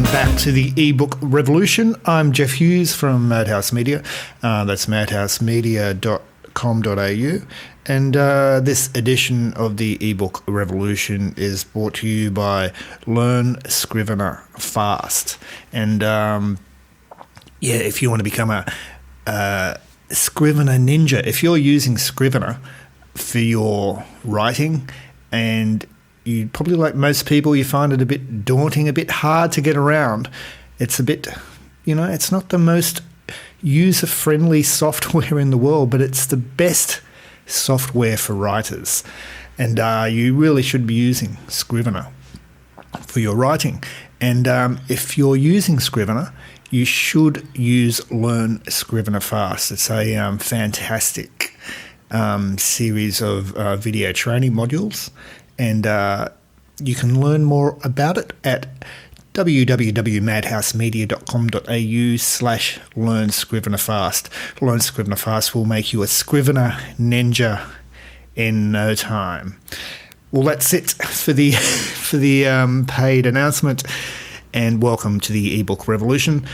welcome back to the eBook Revolution. I'm Geoff Hughes from madhouseMEDIA. That's madhousemedia.com.au. And this edition of the eBook Revolution is brought to you by Learn Scrivener Fast. And if you want to become a Scrivener ninja, if you're using Scrivener for your writing, and you probably, like most people, you find it a bit daunting, a bit hard to get around. It's a bit, it's not the most user-friendly software in the world, but it's the best software for writers. And you really should be using Scrivener for your writing. And if you're using Scrivener, you should use Learn Scrivener Fast. It's a fantastic series of video training modules. And you can learn more about it at www.madhousemedia.com.au/Learn Scrivener Fast. Learn Scrivener Fast will make you a Scrivener ninja in no time. Well, that's it for the paid announcement, and welcome to the eBook Revolution.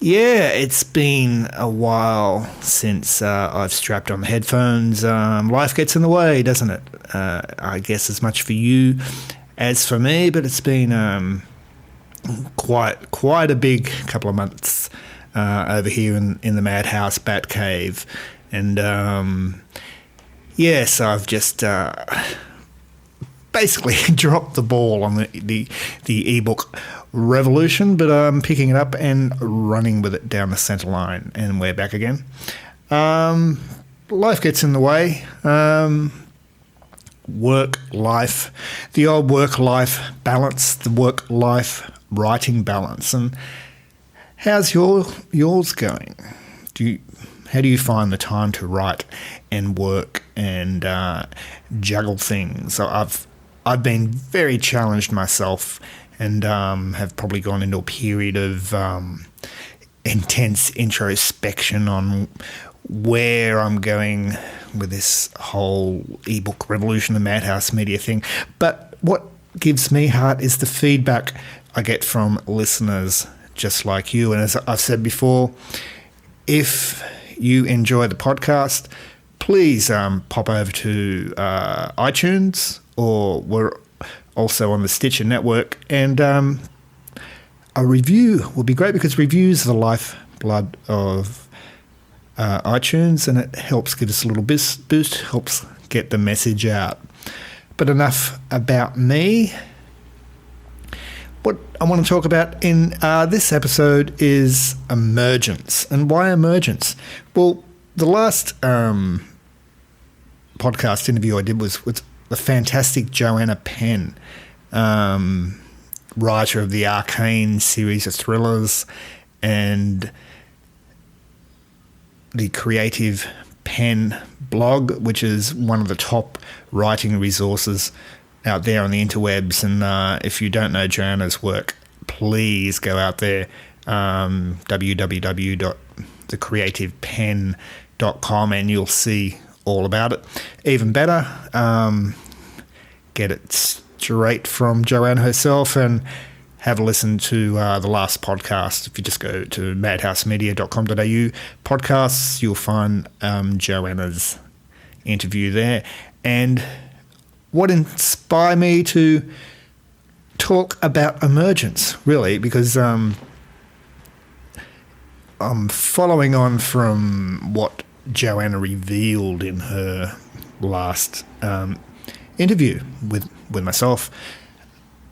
It's been a while since I've strapped on the headphones. Life gets in the way, doesn't it? I guess as much for you as for me, but it's been quite a big couple of months over here in the Madhouse Bat Cave. And so I've just basically dropped the ball on the eBook Revolution, but I'm picking it up and running with it down the centre line, and we're back again. Life gets in the way. Work-life, the old work-life balance, the work-life writing balance. And how's yours going? How do you find the time to write and work and juggle things? So I've been very challenged myself, and have probably gone into a period of intense introspection on where I'm going with this whole eBook Revolution and madhouseMEDIA thing. But what gives me heart is the feedback I get from listeners just like you. And as I've said before, if you enjoy the podcast, please pop over to iTunes, or we're also on the Stitcher network, and a review will be great, because reviews are the lifeblood of iTunes, and it helps give us a little boost, helps get the message out. But enough about me. What I want to talk about in this episode is emergence. And why emergence? Well, the last podcast interview I did was with the fantastic Joanna Penn, writer of the Arcane series of thrillers and the Creative Pen blog, which is one of the top writing resources out there on the interwebs. And if you don't know Joanna's work, please go out there, www.thecreativepen.com, and you'll see all about it. Even better, get it straight from Joanne herself, and have a listen to the last podcast. If you just go to madhousemedia.com.au podcasts, you'll find Joanna's interview there. And what inspired me to talk about emergence, really, because I'm following on from what Joanna revealed in her last interview with myself.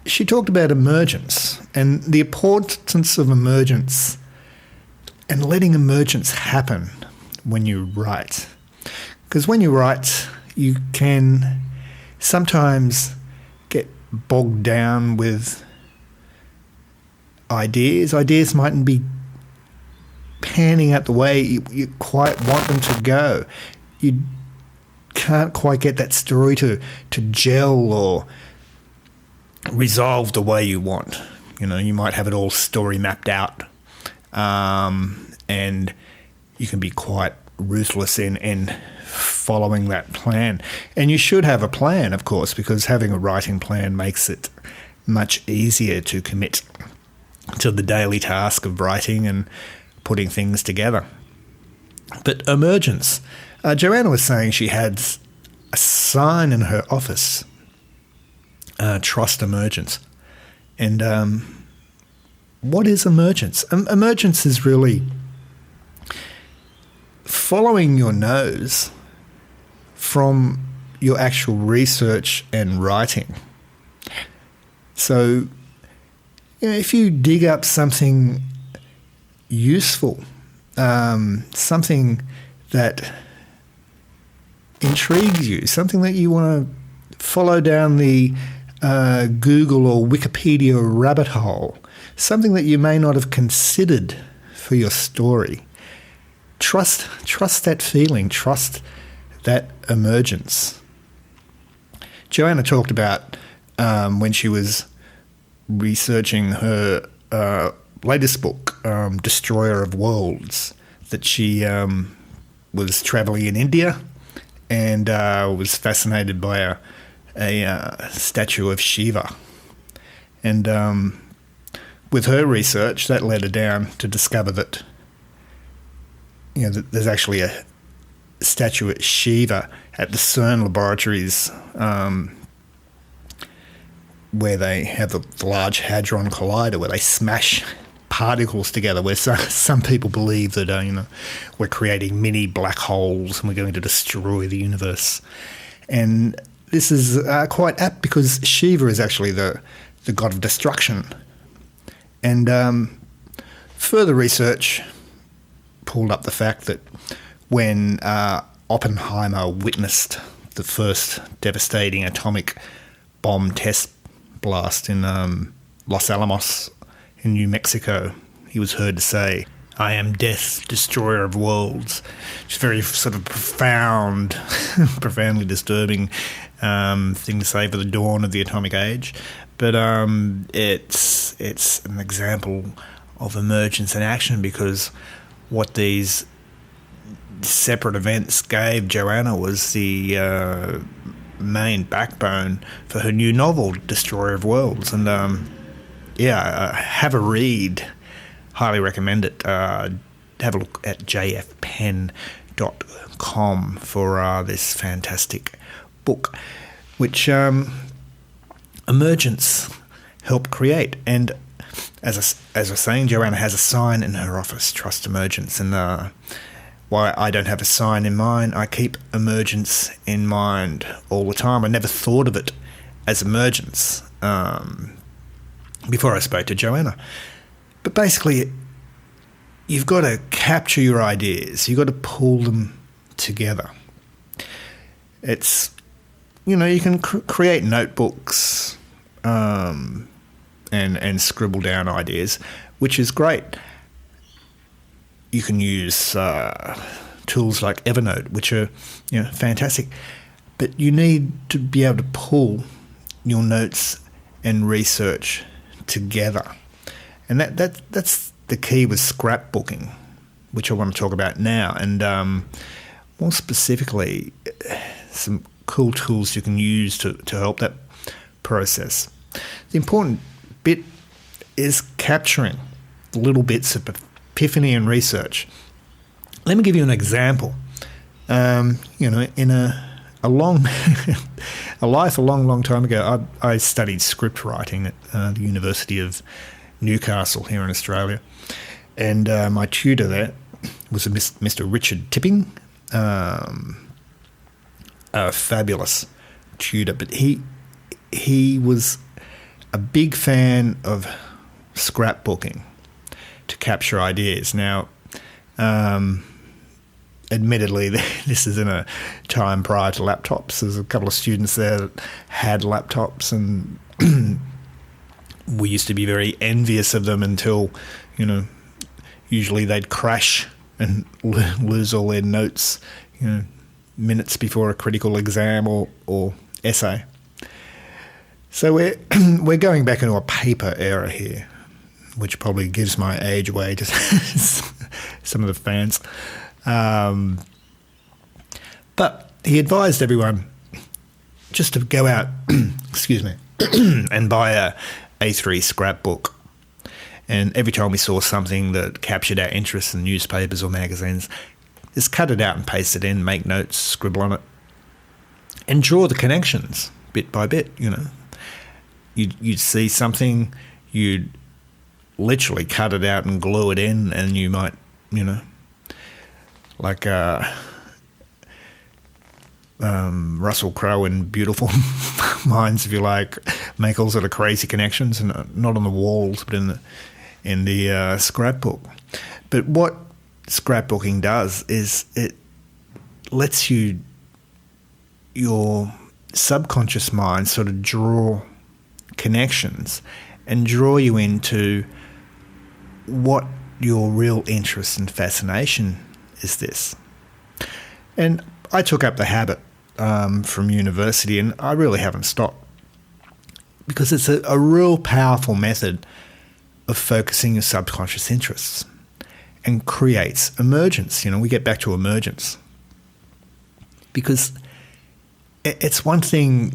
She talked about emergence and the importance of emergence and letting emergence happen when you write. Because when you write, you can sometimes get bogged down with ideas. Ideas mightn't be panning out the way you quite want them to go. You can't quite get that story to gel or resolve the way you want. You might have it all story mapped out, and you can be quite ruthless in following that plan. And you should have a plan, of course, because having a writing plan makes it much easier to commit to the daily task of writing and putting things together. But emergence. Joanna was saying she had a sign in her office, trust emergence. And what is emergence? Emergence is really following your nose from your actual research and writing. So, if you dig up something useful, something that intrigues you, something that you want to follow down the Google or Wikipedia rabbit hole, something that you may not have considered for your story, trust that feeling, trust that emergence. Joanna talked about when she was researching her latest book, Destroyer of Worlds, that she was travelling in India and was fascinated by a statue of Shiva. And with her research, that led her down to discover that, that there's actually a statue of Shiva at the CERN laboratories, where they have the Large Hadron Collider, where they smash particles together, where some people believe that we're creating mini black holes and we're going to destroy the universe. And this is quite apt because Shiva is actually the god of destruction. And further research pulled up the fact that when Oppenheimer witnessed the first devastating atomic bomb test blast in Los Alamos in New Mexico, he was heard to say, "I am death, destroyer of worlds." It's very sort of profound, profoundly disturbing thing to say for the dawn of the atomic age. But it's an example of emergence in action, because what these separate events gave Joanna was the main backbone for her new novel, Destroyer of Worlds. And have a read. Highly recommend it. Have a look at jfpen.com for this fantastic book, which Emergence helped create. And as I was saying, Joanna has a sign in her office, Trust Emergence. And why I don't have a sign in mine, I keep emergence in mind all the time. I never thought of it as emergence before I spoke to Joanna. But basically, you've got to capture your ideas. You've got to pull them together. It's, you can create notebooks and scribble down ideas, which is great. You can use tools like Evernote, which are fantastic. But you need to be able to pull your notes and research together. And that's the key with scrapbooking, which I want to talk about now. And more specifically, some cool tools you can use to help that process. The important bit is capturing the little bits of epiphany and research. Let me give you an example. In a long long time ago, I studied script writing at the University of Newcastle here in Australia, and my tutor there was Mr. Richard Tipping, a fabulous tutor, but he was a big fan of scrapbooking to capture ideas. Now, admittedly, this is in a time prior to laptops. There's a couple of students there that had laptops, and we used to be very envious of them until, usually they'd crash and lose all their notes, minutes before a critical exam or essay. So we're going back into a paper era here, which probably gives my age away to some of the fans. But he advised everyone just to go out, excuse me, and buy a A3 scrapbook. And every time we saw something that captured our interest in newspapers or magazines, just cut it out and paste it in, make notes, scribble on it, and draw the connections bit by bit, You'd see something, you'd literally cut it out and glue it in, and you might, like Russell Crowe in Beautiful Minds, if you like, make all sort of crazy connections, and not on the walls, but in the scrapbook. But what scrapbooking does is it lets your subconscious mind sort of draw connections and draw you into what your real interest and fascination is this. And I took up the habit from university, and I really haven't stopped, because it's a real powerful method of focusing your subconscious interests and creates emergence. We get back to emergence, because it's one thing,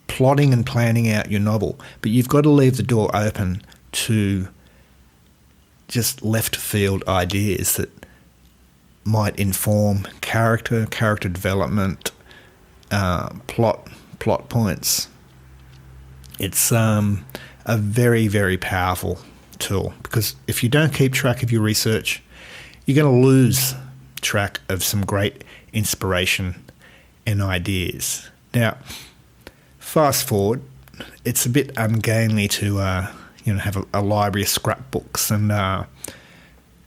plotting and planning out your novel, but you've got to leave the door open to just left field ideas that might inform character development, plot points. It's a very, very powerful tool, because if you don't keep track of your research, you're going to lose track of some great inspiration and ideas. Now, fast forward, it's a bit ungainly to have a library of scrapbooks, and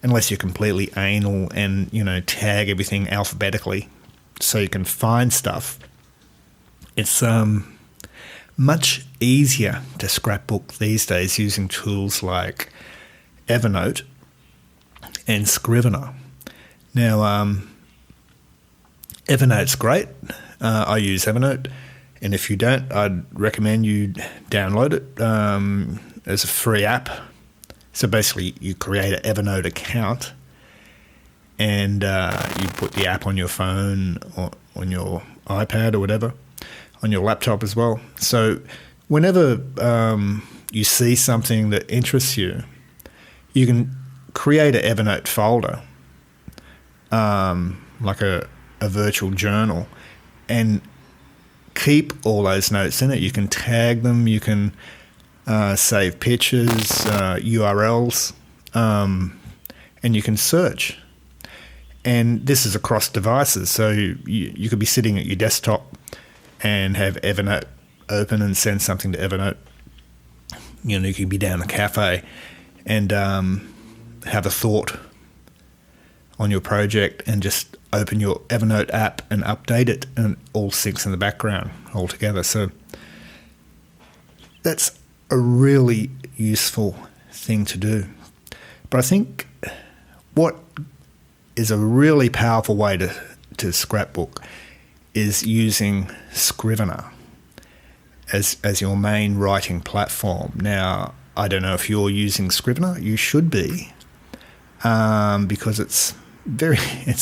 unless you're completely anal and tag everything alphabetically so you can find stuff, it's much easier to scrapbook these days using tools like Evernote and Scrivener. Now, Evernote's great. I use Evernote, and if you don't, I'd recommend you download it as a free app. So basically, you create an Evernote account, and you put the app on your phone or on your iPad or whatever, on your laptop as well. So whenever you see something that interests you, you can create an Evernote folder, like a virtual journal, and keep all those notes in it. You can tag them, you can save pictures, URLs, and you can search. And this is across devices, so you could be sitting at your desktop and have Evernote open and send something to Evernote. You could be down a cafe and have a thought on your project and just open your Evernote app and update it, and it all syncs in the background all together. So that's a really useful thing to do. But I think what is a really powerful way to scrapbook is using Scrivener as your main writing platform. Now, I don't know if you're using Scrivener. You should be, because it's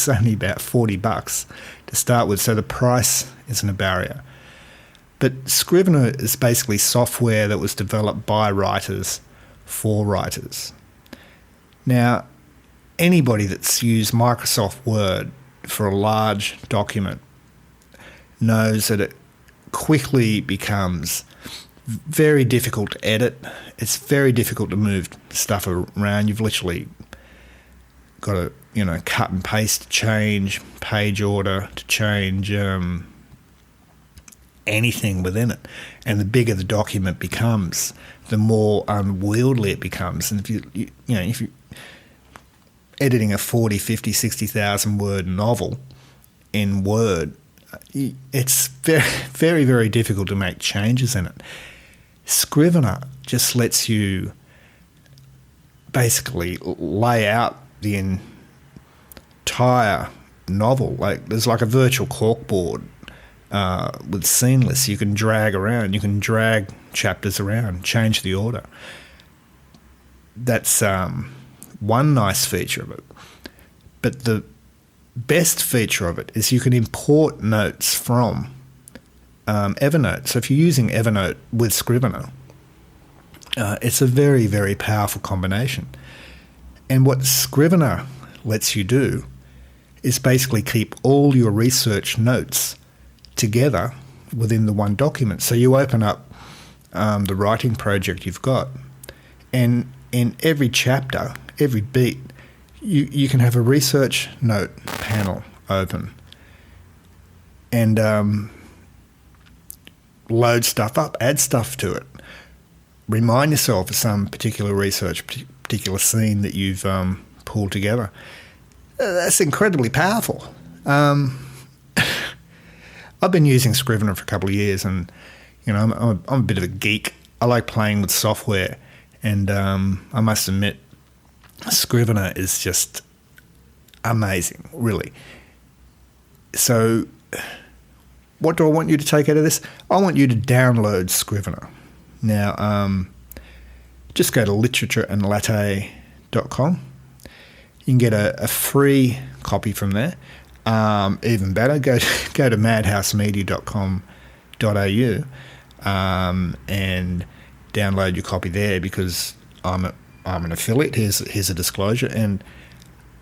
only about $40 to start with, so the price isn't a barrier. But Scrivener is basically software that was developed by writers for writers. Now, anybody that's used Microsoft Word for a large document knows that it quickly becomes very difficult to edit. It's very difficult to move stuff around. You've literally got to, cut and paste to change page order, to change anything within it. And the bigger the document becomes, the more unwieldy it becomes. And if you're editing a 40, 50, 60,000 word novel in Word, it's very, very, very difficult to make changes in it. Scrivener just lets you basically lay out the entire novel. There's like a virtual corkboard with Seamless. You can drag around. You can drag chapters around, change the order. That's one nice feature of it. But the best feature of it is you can import notes from Evernote. So if you're using Evernote with Scrivener, it's a very, very powerful combination. And what Scrivener lets you do is basically keep all your research notes together within the one document. So you open up the writing project you've got, and in every chapter, every beat, you can have a research note panel open and load stuff up, add stuff to it. Remind yourself of some particular research, particular scene that you've pulled together. That's incredibly powerful. I've been using Scrivener for a couple of years, and I'm a bit of a geek. I like playing with software, and I must admit, Scrivener is just amazing, really. So what do I want you to take out of this? I want you to download Scrivener. Now, just go to literatureandlatte.com. You can get a free copy from there. Even better, go to madhousemedia.com.au and download your copy there, because I'm an affiliate. Here's a disclosure, and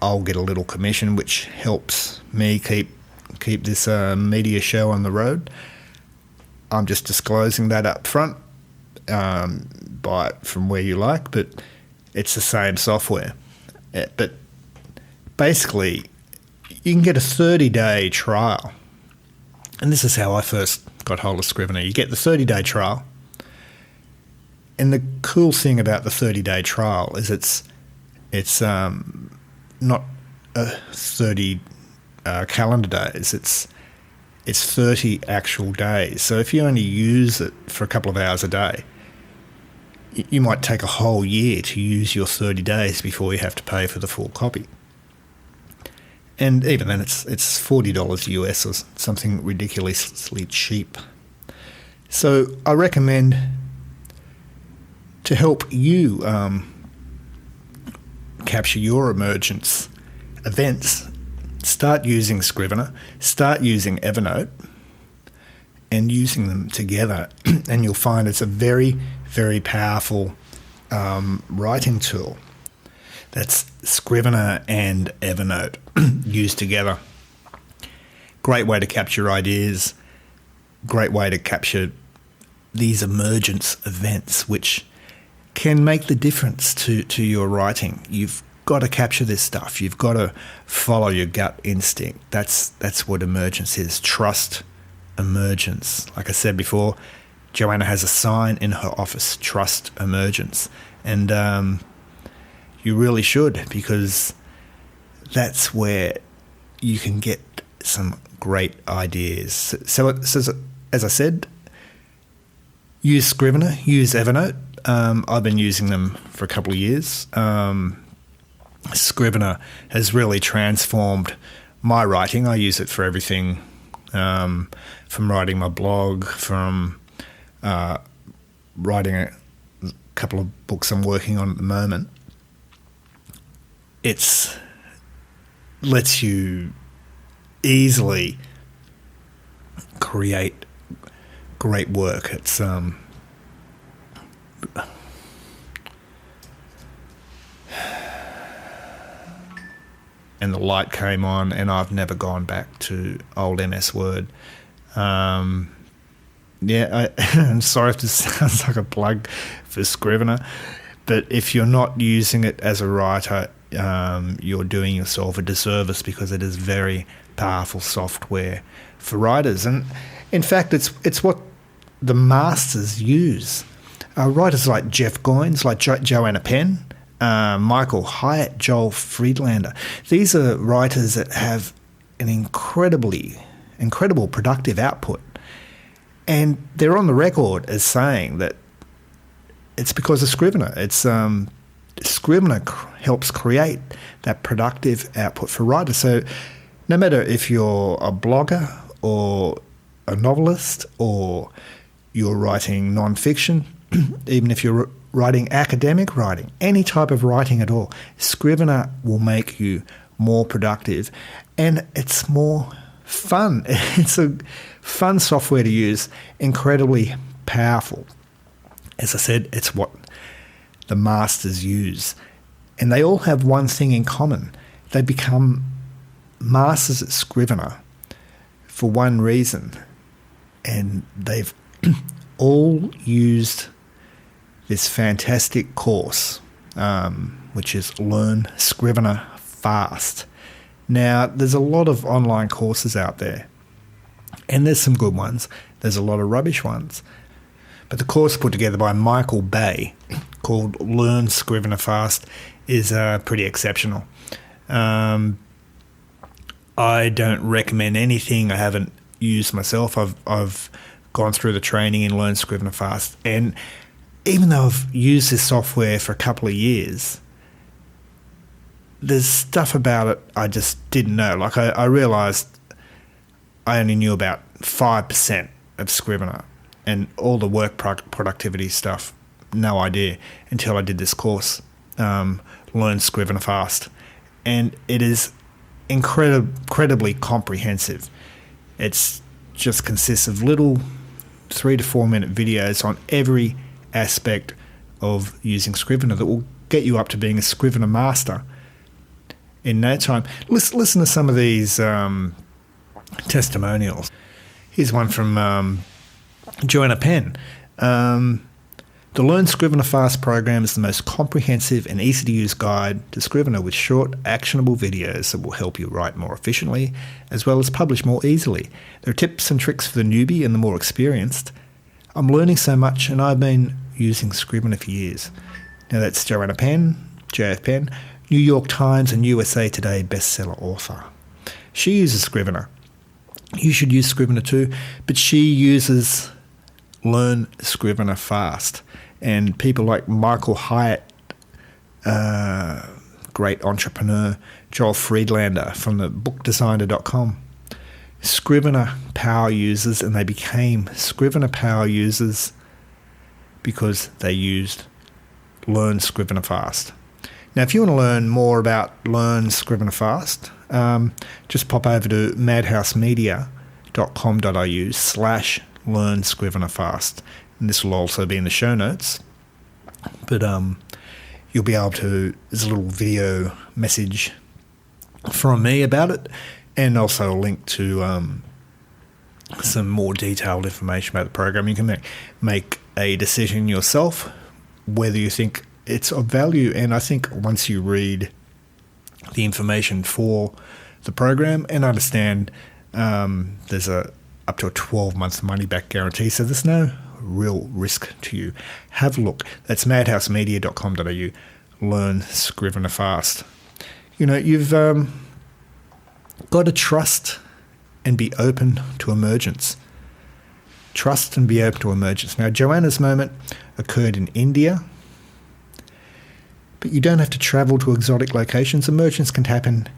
I'll get a little commission, which helps me keep this media show on the road. I'm just disclosing that up front. Buy it from where you like, but it's the same software. But basically, you can get a 30-day trial. And this is how I first got hold of Scrivener. You get the 30-day trial. And the cool thing about the 30-day trial is it's not 30 calendar days. It's 30 actual days. So if you only use it for a couple of hours a day, you might take a whole year to use your 30 days before you have to pay for the full copy. And even then, it's $40 US or something ridiculously cheap. So I recommend, to help you capture your emergence events, start using Scrivener, start using Evernote, and using them together, and you'll find it's a very, very powerful writing tool. That's Scrivener and Evernote used together. Great way to capture ideas, great way to capture these emergence events, which can make the difference to your writing. You've got to capture this stuff. You've got to follow your gut instinct. That's what emergence is. Trust emergence. Like I said before, Joanna has a sign in her office, trust emergence. And you really should, because that's where you can get some great ideas. So as I said, use Scrivener, use Evernote. I've been using them for a couple of years. Scrivener has really transformed my writing. I use it for everything, from writing my blog, from writing a couple of books I'm working on at the moment. It lets you easily create great work. It's and the light came on, and I've never gone back to old MS Word. I'm sorry if this sounds like a plug for Scrivener, but if you're not using it as a writer, you're doing yourself a disservice, because it is very powerful software for writers. And in fact, it's what the masters use. Writers like Jeff Goins, like Joanna Penn, Michael Hyatt, Joel Friedlander. These are writers that have an incredible productive output. And they're on the record as saying that it's because of Scrivener. It's Scrivener helps create that productive output for writers. So no matter if you're a blogger or a novelist, or you're writing non-fiction, even if you're writing academic writing, any type of writing at all, Scrivener will make you more productive, and it's more fun. It's a Fun software to use, incredibly powerful. As I said, it's what the masters use. And they all have one thing in common. They become masters at Scrivener for one reason. And they've all used this fantastic course, which is Learn Scrivener Fast. Now, there's a lot of online courses out there, and there's some good ones. There's a lot of rubbish ones. But the course put together by Michael Bay called Learn Scrivener Fast is pretty exceptional. I don't recommend anything I haven't used myself. I've gone through the training in Learn Scrivener Fast, and even though I've used this software for a couple of years, there's stuff about it I just didn't know. Like I realised I only knew about 5% of Scrivener, and all the work productivity stuff, no idea, until I did this course, Learn Scrivener Fast. And it is incredibly comprehensive. It just consists of little 3 to 4 minute videos on every aspect of using Scrivener that will get you up to being a Scrivener master in no time. Listen to some of these testimonials. Here's one from Joanna Penn. The Learn Scrivener Fast program is the most comprehensive and easy-to-use guide to Scrivener, with short, actionable videos that will help you write more efficiently, as well as publish more easily. There are tips and tricks for the newbie and the more experienced. I'm learning so much, and I've been using Scrivener for years. Now, that's Joanna Penn, JF Penn, New York Times and USA Today bestseller author. She uses Scrivener. You should use Scrivener too, but she uses Learn Scrivener Fast. And people like Michael Hyatt, great entrepreneur, Joel Friedlander from the bookdesigner.com, Scrivener power users, and they became Scrivener power users because they used Learn Scrivener Fast. Now, if you want to learn more about Learn Scrivener Fast, just pop over to madhousemedia.com.au/Learn Scrivener Fast. And this will also be in the show notes. But you'll be able to, there's a little video message from me about it, and also a link to some more detailed information about the program. You can make a decision yourself whether you think it's of value. And I think once you read the information for the program and understand there's up to a 12-month money-back guarantee, so there's no real risk to you. Have a look. That's madhousemedia.com.au. Learn Scrivener Fast. You know, you've got to trust and be open to emergence. Trust and be open to emergence. Now, Joanna's moment occurred in India, but you don't have to travel to exotic locations. Emergence can happen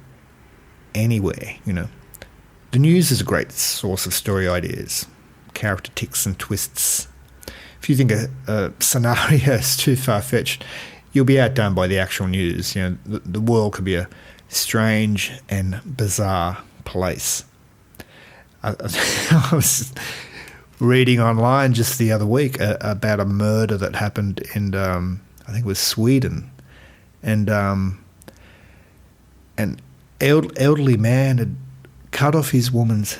anywhere, you know. The news is a great source of story ideas, character ticks and twists. If you think a scenario is too far-fetched, you'll be outdone by the actual news. You know, the world could be a strange and bizarre place. I was reading online just the other week about a murder that happened in, I think it was Sweden, and an elderly man had cut off his wife's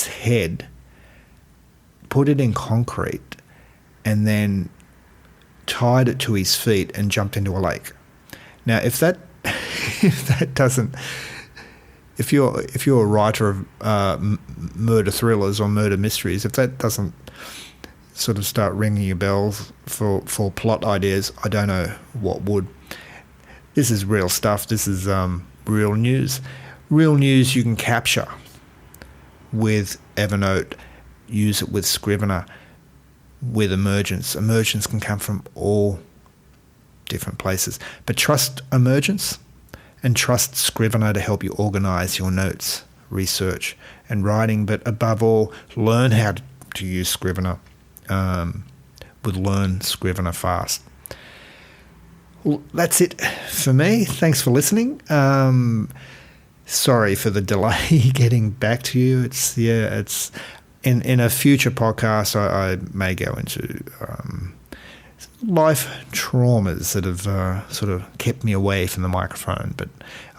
head, put it in concrete, and then tied it to his feet and jumped into a lake. Now, if you're a writer of murder thrillers or murder mysteries, if that doesn't sort of start ringing your bells for plot ideas, I don't know what would. This is real stuff. This is real news. Real news you can capture with Evernote. Use it with Scrivener, with Emergence. Emergence can come from all different places. But trust Emergence and trust Scrivener to help you organise your notes, research and writing. But above all, learn how to use Scrivener with Learn Scrivener Fast. Well, that's it for me. Thanks for listening. sorry for the delay getting back to you. It's in a future podcast I may go into life traumas that have sort of kept me away from the microphone, but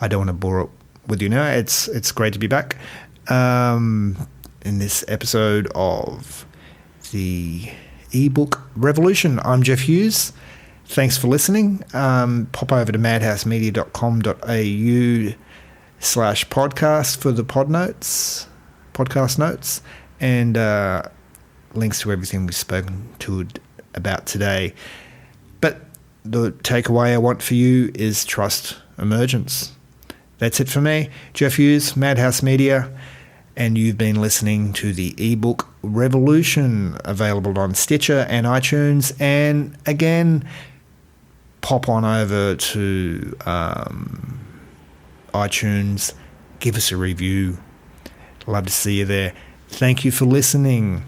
I don't want to bore it with you now. It's great to be back in this episode of the eBook Revolution. I'm Geoff Hughes. Thanks for listening. Pop over to madhousemedia.com.au/podcast for the podcast notes, and links to everything we've spoken about today. But the takeaway I want for you is trust emergence. That's it for me. Geoff Hughes, Madhouse Media, and you've been listening to the eBook Revolution, available on Stitcher and iTunes. And again, pop on over to iTunes, give us a review. Love to see you there. Thank you for listening.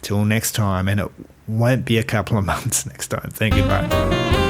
Till next time, and it won't be a couple of months next time. Thank you, bye.